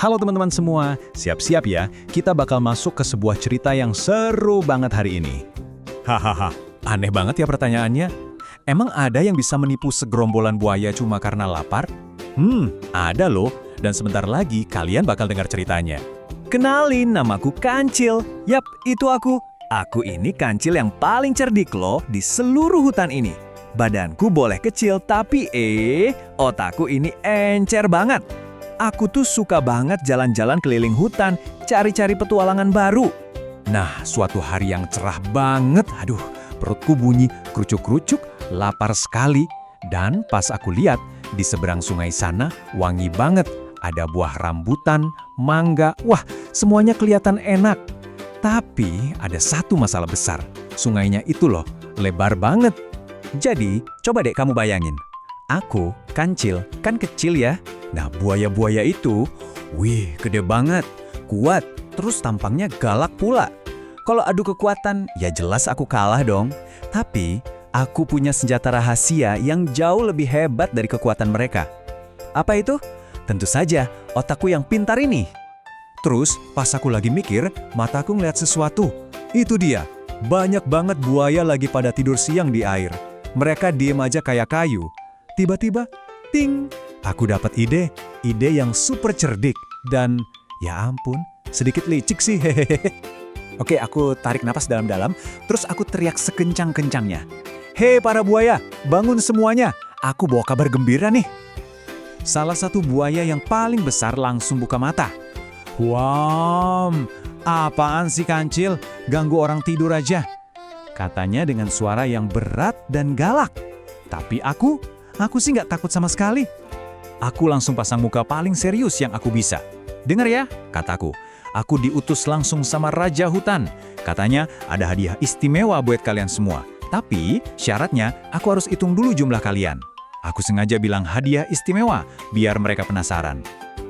Halo teman-teman semua, siap-siap ya, kita bakal masuk ke sebuah cerita yang seru banget hari ini. Hahaha, aneh banget ya pertanyaannya. Emang ada yang bisa menipu segerombolan buaya cuma karena lapar? Ada loh, dan sebentar lagi kalian bakal dengar ceritanya. Kenalin, namaku Kancil. Yap, itu aku. Aku ini kancil yang paling cerdik loh di seluruh hutan ini. Badanku boleh kecil, tapi otakku ini encer banget. Aku tuh suka banget jalan-jalan keliling hutan, cari-cari petualangan baru. Nah, suatu hari yang cerah banget, perutku bunyi kerucuk-kerucuk, lapar sekali. Dan pas aku lihat, di seberang sungai sana wangi banget. Ada buah rambutan, mangga, wah semuanya kelihatan enak. Tapi ada satu masalah besar, sungainya itu loh, lebar banget. Jadi, coba deh kamu bayangin. Aku, kancil, kan kecil ya. Nah, buaya-buaya itu, gede banget, kuat, terus tampangnya galak pula. Kalau adu kekuatan, ya jelas aku kalah dong. Tapi, aku punya senjata rahasia yang jauh lebih hebat dari kekuatan mereka. Apa itu? Tentu saja, otakku yang pintar ini. Terus, pas aku lagi mikir, mataku ngeliat sesuatu. Itu dia, banyak banget buaya lagi pada tidur siang di air. Mereka diem aja kayak kayu. Tiba-tiba, ting! Aku dapat ide yang super cerdik. Dan, ya ampun, sedikit licik sih, hehehe. Oke, aku tarik napas dalam-dalam, terus aku teriak sekencang-kencangnya. Hei para buaya, bangun semuanya, aku bawa kabar gembira nih. Salah satu buaya yang paling besar langsung buka mata. Apaan sih kancil, ganggu orang tidur aja. Katanya dengan suara yang berat dan galak. Tapi aku sih nggak takut sama sekali. Aku langsung pasang muka paling serius yang aku bisa. Dengar ya, kataku. Aku diutus langsung sama Raja Hutan. Katanya ada hadiah istimewa buat kalian semua. Tapi syaratnya aku harus hitung dulu jumlah kalian. Aku sengaja bilang hadiah istimewa, biar mereka penasaran.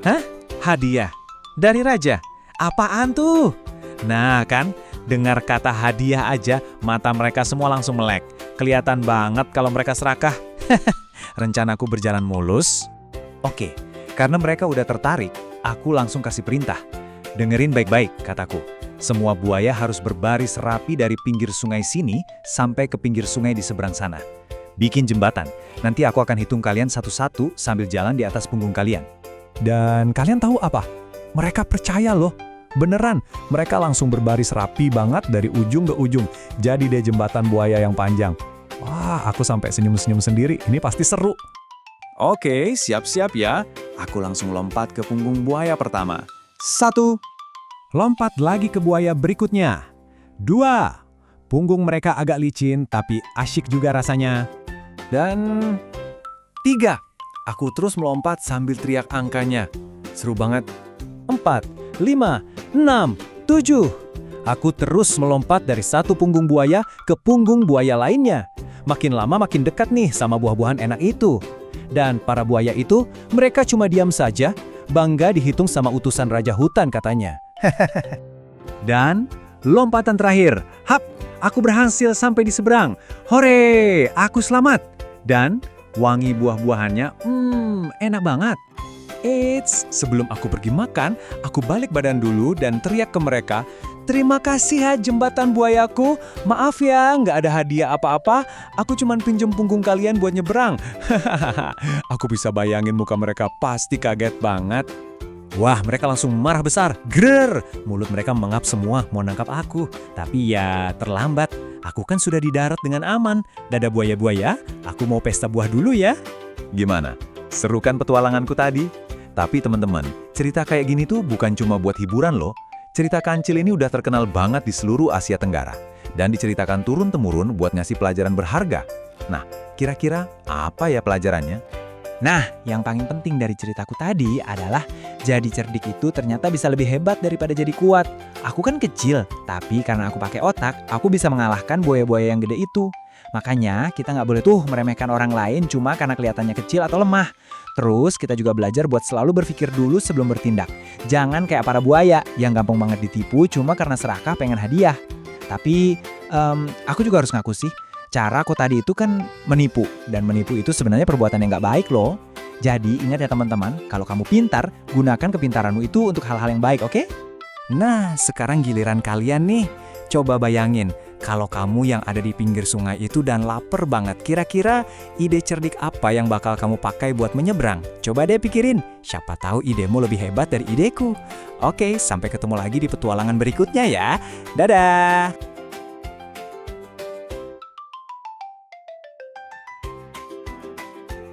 Hah? Hadiah? Dari Raja? Apaan tuh? Nah kan, dengar kata hadiah aja, mata mereka semua langsung melek. Kelihatan banget kalau mereka serakah. Rencanaku berjalan mulus. Oke, karena mereka udah tertarik, aku langsung kasih perintah. Dengerin baik-baik, kataku. Semua buaya harus berbaris rapi dari pinggir sungai sini sampai ke pinggir sungai di seberang sana. Bikin jembatan, nanti aku akan hitung kalian satu-satu sambil jalan di atas punggung kalian. Dan kalian tahu apa? Mereka percaya loh. Beneran, mereka langsung berbaris rapi banget dari ujung ke ujung. Jadi deh jembatan buaya yang panjang. Wah, aku sampai senyum-senyum sendiri. Ini pasti seru. Oke, siap-siap ya. Aku langsung lompat ke punggung buaya pertama. 1. Lompat lagi ke buaya berikutnya. 2. Punggung mereka agak licin, tapi asyik juga rasanya. Dan 3. Aku terus melompat sambil teriak angkanya. Seru banget. 4, 5, 6, 7. Aku terus melompat dari satu punggung buaya ke punggung buaya lainnya. Makin lama makin dekat nih sama buah-buahan enak itu. Dan para buaya itu, mereka cuma diam saja, bangga dihitung sama utusan Raja Hutan katanya. Dan lompatan terakhir, hap, aku berhasil sampai di seberang. Hore, aku selamat. Dan wangi buah-buahannya, enak banget. Eits, sebelum aku pergi makan, aku balik badan dulu dan teriak ke mereka, terima kasih ya jembatan buayaku, maaf ya nggak ada hadiah apa-apa, aku cuma pinjem punggung kalian buat nyebrang. Aku bisa bayangin muka mereka pasti kaget banget. Wah, mereka langsung marah besar, grrr, mulut mereka mengap semua mau nangkap aku. Tapi ya terlambat, aku kan sudah di darat dengan aman. Dadah buaya-buaya, aku mau pesta buah dulu ya. Gimana? Seru kan petualanganku tadi? Tapi teman-teman, cerita kayak gini tuh bukan cuma buat hiburan loh. Cerita kancil ini udah terkenal banget di seluruh Asia Tenggara. Dan diceritakan turun-temurun buat ngasih pelajaran berharga. Nah, kira-kira apa ya pelajarannya? Nah, yang paling penting dari ceritaku tadi adalah jadi cerdik itu ternyata bisa lebih hebat daripada jadi kuat. Aku kan kecil, tapi karena aku pakai otak, aku bisa mengalahkan buaya-buaya yang gede itu. Makanya kita nggak boleh tuh meremehkan orang lain cuma karena kelihatannya kecil atau lemah. Terus kita juga belajar buat selalu berpikir dulu sebelum bertindak. Jangan kayak para buaya yang gampang banget ditipu cuma karena serakah pengen hadiah. Tapi aku juga harus ngaku sih, cara aku tadi itu kan menipu. Dan menipu itu sebenarnya perbuatan yang nggak baik loh. Jadi ingat ya teman-teman, kalau kamu pintar, gunakan kepintaranmu itu untuk hal-hal yang baik, oke? Nah, sekarang giliran kalian nih. Coba bayangin, kalau kamu yang ada di pinggir sungai itu dan lapar banget, kira-kira ide cerdik apa yang bakal kamu pakai buat menyeberang? Coba deh pikirin, siapa tahu idemu lebih hebat dari ideku. Oke, sampai ketemu lagi di petualangan berikutnya ya. Dadah!